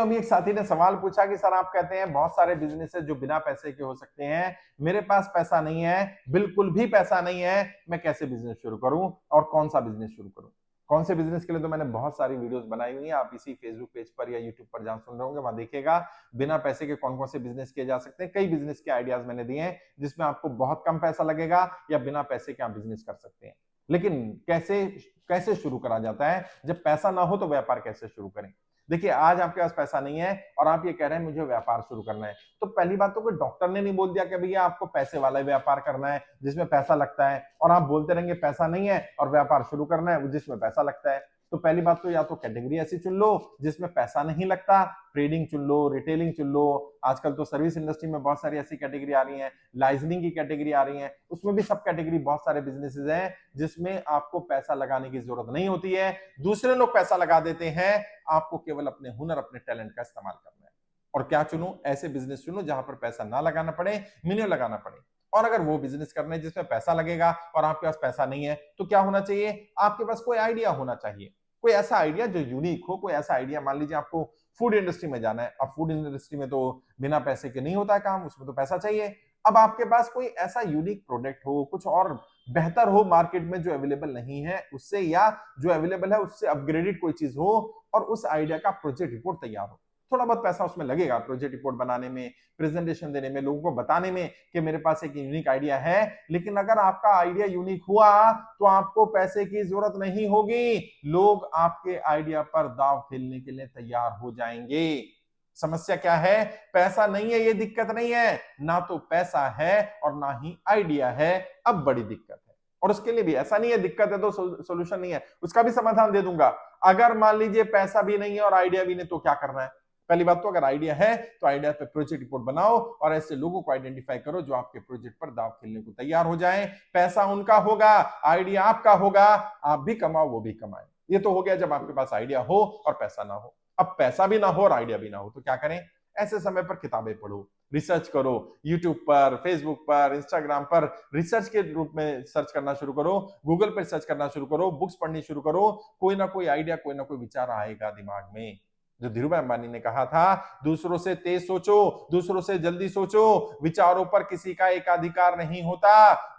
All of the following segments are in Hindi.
अभी एक साथी ने सवाल पूछा कि सर आप कहते हैं बहुत सारे बिजनेस है जो बिना पैसे के हो सकते हैं, मेरे पास पैसा नहीं है, बिल्कुल भी पैसा नहीं है, मैं कैसे बिजनेस शुरू करूं और कौन सा बिजनेस शुरू करूं। कौन से बिजनेस के लिए तो मैंने बहुत सारी वीडियोस बनाई हुई हैं, आप इसी फेसबुक पेज पर या यूट्यूब पर जहां सुन रहे होंगे वहां देखिएगा बिना पैसे के कौन कौन से बिजनेस किए जा सकते हैं। कई बिजनेस के आइडियाज मैंने दिए हैं जिसमें आपको बहुत कम पैसा लगेगा या बिना पैसे के आप बिजनेस कर सकते हैं। लेकिन कैसे कैसे शुरू करा जाता है, जब पैसा ना हो तो व्यापार कैसे शुरू करें। देखिए आज आपके पास पैसा नहीं है और आप ये कह रहे हैं मुझे व्यापार शुरू करना है, तो पहली बात तो कोई डॉक्टर ने नहीं बोल दिया कि भैया आपको पैसे वाला व्यापार करना है जिसमें पैसा लगता है, और आप बोलते रहेंगे पैसा नहीं है और व्यापार शुरू करना है जिसमें पैसा लगता है। तो पहली बात तो या तो कैटेगरी ऐसी चुन लो जिसमें पैसा नहीं लगता, ट्रेडिंग चुन लो, रिटेलिंग चुन लो। आजकल तो सर्विस इंडस्ट्री में बहुत सारी ऐसी कैटेगरी आ रही है, लाइजनिंग की कैटेगरी आ रही है, उसमें भी सब कैटेगरी बहुत सारे बिजनेसेस हैं जिसमें आपको पैसा लगाने की जरूरत नहीं होती है, दूसरे लोग पैसा लगा देते हैं, आपको केवल अपने हुनर अपने टैलेंट का इस्तेमाल करना है। और क्या चुनो, ऐसे बिजनेस चुनो जहां पर पैसा ना लगाना पड़े, मिनिमम लगाना पड़े। और अगर वो बिजनेस करना है जिसमें पैसा लगेगा और आपके पास पैसा नहीं है, तो क्या होना चाहिए, आपके पास कोई आइडिया होना चाहिए, कोई ऐसा आइडिया जो यूनिक हो, कोई ऐसा आइडिया। मान लीजिए आपको फूड इंडस्ट्री में जाना है, अब फूड इंडस्ट्री में तो बिना पैसे के नहीं होता है काम, उसमें तो पैसा चाहिए। अब आपके पास कोई ऐसा यूनिक प्रोडक्ट हो, कुछ और बेहतर हो मार्केट में जो अवेलेबल नहीं है उससे, या जो अवेलेबल है उससे अपग्रेडेड कोई चीज हो, और उस आइडिया का प्रोजेक्ट रिपोर्ट तैयार हो। थोड़ा बहुत पैसा उसमें लगेगा प्रोजेक्ट रिपोर्ट बनाने में, प्रेजेंटेशन देने में, लोगों को बताने में कि मेरे पास एक यूनिक आइडिया है। लेकिन अगर आपका आइडिया यूनिक हुआ तो आपको पैसे की जरूरत नहीं होगी, लोग आपके आइडिया पर दांव खेलने के लिए तैयार हो जाएंगे। समस्या क्या है, पैसा नहीं है, ये दिक्कत नहीं है, ना तो पैसा है और ना ही आइडिया है, अब बड़ी दिक्कत है। और उसके लिए भी ऐसा नहीं है दिक्कत है तो सोल्यूशन नहीं है, उसका भी समाधान दे दूंगा। अगर मान लीजिए पैसा भी नहीं है और आइडिया भी नहीं, तो क्या करना है। पहली बात तो अगर आइडिया है तो आइडिया पे प्रोजेक्ट रिपोर्ट बनाओ और ऐसे लोगों को आइडेंटिफाई करो जो आपके प्रोजेक्ट पर दांव खेलने को तैयार हो जाएं। पैसा उनका होगा, आइडिया आपका होगा, आप भी कमाओ वो भी कमाए। ये तो हो गया जब आपके पास आइडिया हो और पैसा ना हो। अब पैसा भी ना हो और आइडिया भी ना हो तो क्या करें, ऐसे समय पर किताबें पढ़ो, रिसर्च करो, यूट्यूब पर, फेसबुक पर, इंस्टाग्राम पर रिसर्च के रूप में सर्च करना शुरू करो, गूगल पर सर्च करना शुरू करो, बुक्स पढ़नी शुरू करो। कोई ना कोई आइडिया, कोई ना कोई विचार आएगा दिमाग में। जो धीरूभाई अंबानी ने कहा था, दूसरों से तेज सोचो, दूसरों से जल्दी सोचो, विचारों पर किसी का एकाधिकार नहीं होता।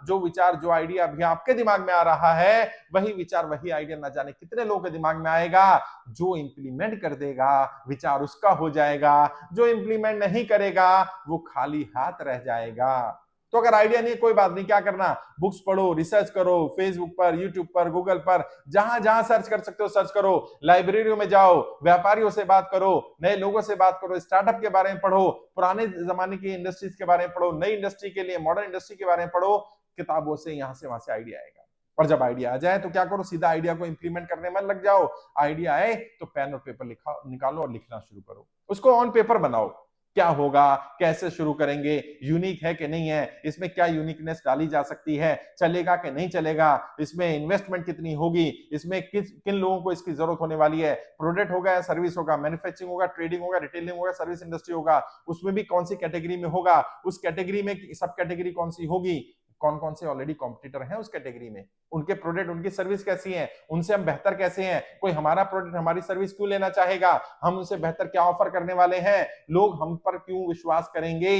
जो विचार, जो आइडिया अभी आपके दिमाग में आ रहा है, वही विचार, वही आइडिया न जाने कितने लोगों के दिमाग में आएगा। जो इंप्लीमेंट कर देगा विचार उसका हो जाएगा, जो इंप्लीमेंट नहीं करेगा वो खाली हाथ रह जाएगा। तो अगर आइडिया नहीं, कोई बात नहीं, क्या करना, बुक्स पढ़ो, रिसर्च करो, फेसबुक पर, यूट्यूब पर, गूगल पर, जहां जहां सर्च कर सकते हो सर्च करो, लाइब्रेरियों में जाओ, व्यापारियों से बात करो, नए लोगों से बात करो, स्टार्टअप के बारे में पढ़ो, पुराने जमाने की इंडस्ट्रीज के बारे में पढ़ो, नई इंडस्ट्री के लिए, मॉडर्न इंडस्ट्री के बारे में पढ़ो। किताबों से यहां से वहां से आइडिया आएगा। और जब आइडिया आ जाए तो क्या करो, सीधा आइडिया को इंप्लीमेंट करने में लग जाओ। आइडिया आए तो पेन और पेपर निकालो और लिखना शुरू करो, उसको ऑन पेपर बनाओ। क्या होगा, कैसे शुरू करेंगे, यूनिक है कि नहीं है, इसमें क्या यूनिकनेस डाली जा सकती है, चलेगा कि नहीं चलेगा, इसमें इन्वेस्टमेंट कितनी होगी, इसमें किन लोगों को इसकी जरूरत होने वाली है, प्रोडक्ट होगा या सर्विस होगा, मैन्युफैक्चरिंग होगा, ट्रेडिंग होगा, रिटेलिंग होगा, सर्विस इंडस्ट्री होगा, उसमें भी कौन सी कैटेगरी में होगा, उस कैटेगरी में सब कैटेगरी कौन सी होगी, कौन कौन से ऑलरेडी कॉम्पिटिटर हैं उस कैटेगरी में, उनके प्रोडक्ट, उनकी सर्विस कैसी है, उनसे हम बेहतर कैसे हैं, कोई हमारा प्रोडक्ट हमारी सर्विस क्यों लेना चाहेगा, हम उनसे बेहतर क्या ऑफर करने वाले हैं, लोग हम पर क्यों विश्वास करेंगे,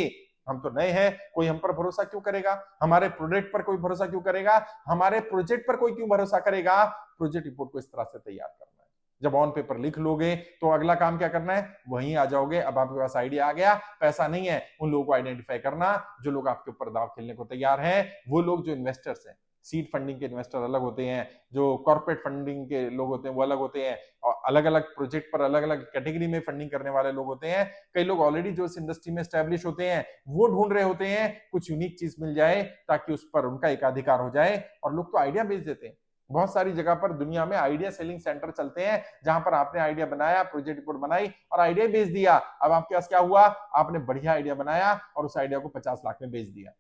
हम तो नए हैं, कोई हम पर भरोसा क्यों करेगा, हमारे प्रोडक्ट पर कोई भरोसा क्यों करेगा, हमारे प्रोजेक्ट पर कोई क्यों भरोसा करेगा। प्रोजेक्ट रिपोर्ट को इस तरह से तैयार करना है। जब ऑन पेपर लिख लोगे तो अगला काम क्या करना है, वहीं आ जाओगे। अब आपके पास आइडिया आ गया, पैसा नहीं है, उन लोगों को आइडेंटिफाई करना जो लोग आपके ऊपर दांव खेलने को तैयार हैं, वो लोग जो इन्वेस्टर्स हैं। सीड फंडिंग के इन्वेस्टर अलग होते हैं, जो कॉर्पोरेट फंडिंग के लोग होते हैं वो अलग होते हैं, और अलग अलग प्रोजेक्ट पर अलग अलग कैटेगरी में फंडिंग करने वाले लोग होते हैं। कई लोग ऑलरेडी जो इस इंडस्ट्री में स्टैब्लिश होते हैं वो ढूंढ रहे होते हैं कुछ यूनिक चीज मिल जाए ताकि उस पर उनका एकाधिकार हो जाए, और लोग तो आइडिया बेच देते हैं। बहुत सारी जगह पर दुनिया में आइडिया सेलिंग सेंटर चलते हैं जहां पर आपने आइडिया बनाया, प्रोजेक्ट रिपोर्ट बनाई और आइडिया बेच दिया। अब आपके पास क्या हुआ, आपने बढ़िया आइडिया बनाया और उस आइडिया को 50 लाख में बेच दिया,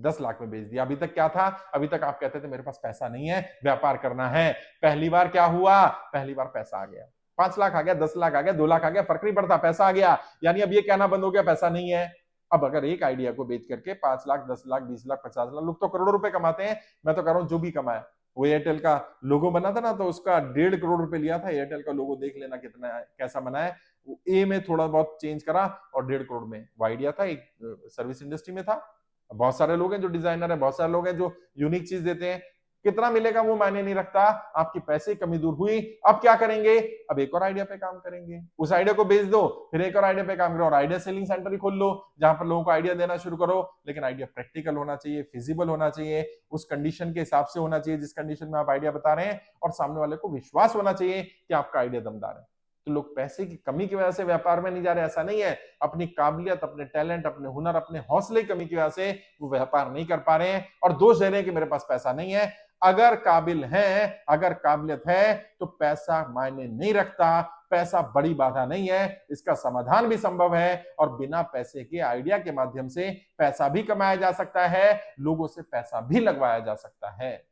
10 लाख में बेच दिया। अभी तक क्या था, अभी तक आप कहते थे मेरे पास पैसा नहीं है, व्यापार करना है। पहली बार क्या हुआ, पहली बार पैसा आ गया, 5 लाख आ गया, 10 लाख आ गया, 2 लाख आ गया, फर्क नहीं पड़ता, पैसा आ गया। यानी अब ये कहना बंद हो गया पैसा नहीं है। अब अगर एक आइडिया को बेच करके 5 लाख, 10 लाख, 20 लाख, 50 लाख, लोग तो करोड़ों रुपए कमाते हैं। मैं तो कह रहा हूं जो भी कमाया, वो एयरटेल का लोगो बना था ना, तो उसका 1.5 करोड़ रुपए लिया था। एयरटेल का लोगो देख लेना कितना कैसा बना है, ए में थोड़ा बहुत चेंज करा और 1.5 करोड़ में वो आइडिया था, एक सर्विस इंडस्ट्री में था। बहुत सारे लोग हैं जो डिजाइनर है, बहुत सारे लोग हैं जो यूनिक चीज देते हैं, कितना मिलेगा वो मायने नहीं रखता, आपकी पैसे की कमी दूर हुई। अब क्या करेंगे, अब एक और आइडिया पे काम करेंगे, उस आइडिया को बेच दो, फिर एक और आइडिया पे काम करो और आइडिया सेलिंग सेंटर ही खोल लो जहां पर लोगों को आइडिया देना शुरू करो। लेकिन आइडिया प्रैक्टिकल होना चाहिए, फिजिबल होना चाहिए, उस कंडीशन के हिसाब से होना चाहिए जिस कंडीशन में आप आइडिया बता रहे हैं, और सामने वाले को विश्वास होना चाहिए कि आपका आइडिया दमदार है। तो लोग पैसे की कमी की वजह से व्यापार में नहीं जा रहे, ऐसा नहीं है, अपनी काबिलियत, अपने टैलेंट, अपने हुनर, अपने हौसले की कमी की वजह से वो व्यापार नहीं कर पा रहे हैं और दोष दे रहे हैं कि मेरे पास पैसा नहीं है। अगर काबिल है, अगर काबिलियत है, तो पैसा मायने नहीं रखता, पैसा बड़ी बाधा नहीं है, इसका समाधान भी संभव है और बिना पैसे के आइडिया के माध्यम से पैसा भी कमाया जा सकता है, लोगों से पैसा भी लगवाया जा सकता है।